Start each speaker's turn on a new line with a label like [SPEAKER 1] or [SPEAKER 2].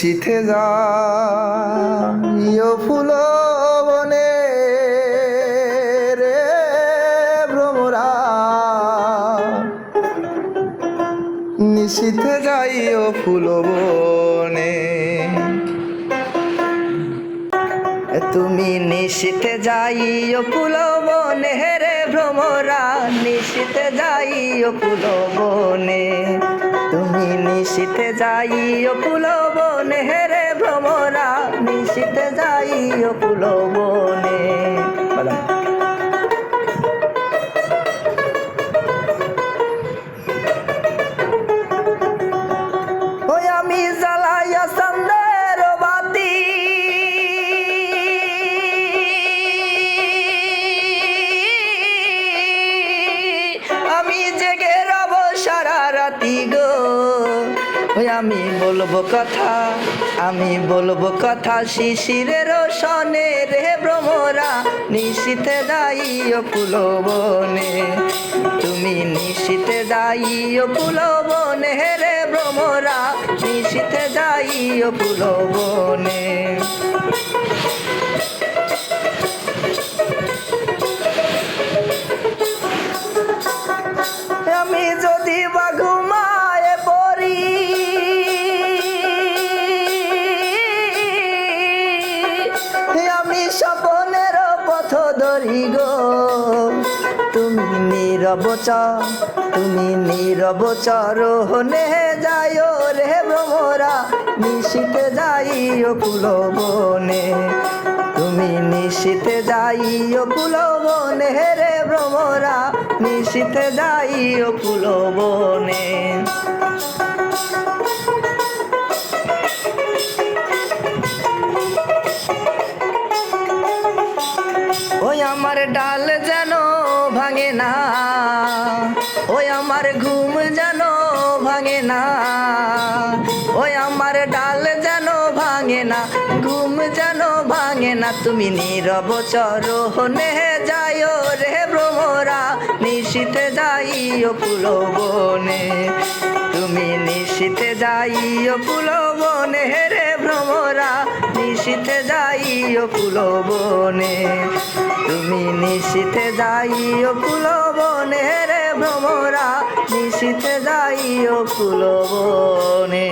[SPEAKER 1] নিশীথে যাইও ফুল বনে রে ভ্রমরা, নিশীথে যাইও ফুল বনে।
[SPEAKER 2] তুমি নিশীথে যাইও ফুল বনে রে ভ্রমরা, নিশীথে যাইও ফুল বনে। তুমি নিশীথে যাইও ফুল বনে রে ভ্রমরা, নিশীথে যাইও ফুল বনে। ওই আমি জ্বালাইয়া চান্দের বাতি, আমি জেগে রব সারা রাতি গো। ওই আমি বলবো কথা, আমি বলবো কথা শিশিরের সনে রে ভ্রমরা, নিশীথে যাইও ফুল বনে। তুমি নিশীথে যাইও ফুল বনে রে ভ্রমরা, নিশীথে যাইও ফুল বনে। আমি যদি বা ঘুমায় পড়ি, আমি স্বপনের পথ ধরি গো। তুমি নীরব তুমি নীরব চরণে যাইও রে ভ্রমরা, নিশীথে যাইও ফুল বনে। তুমি নিশীথে যাইও ফুল বনে রে ভ্রমরা, নিশীথে যাইও ফুল বনে। ওই আমার ডাল যেন ভাঙে না, ওই আমার ঘুম যেন ভাঙে না, ওই আমার ডাল যেন ভাঙে না, ঘুম যেন ভাঙে না। তুমি নীরব চরণে যাইও রে ভ্রমরা, নিশীথে যাইও ফুল বনে। তুমি নিশীথে যাইও ফুল বনে রে ভ্রমরা, নিশীথে যাইও ফুল বনে। তুমি নিশীথে যাইও ফুল বনে রে ভ্রমরা, নিশীথে যাইও ফুল বনে।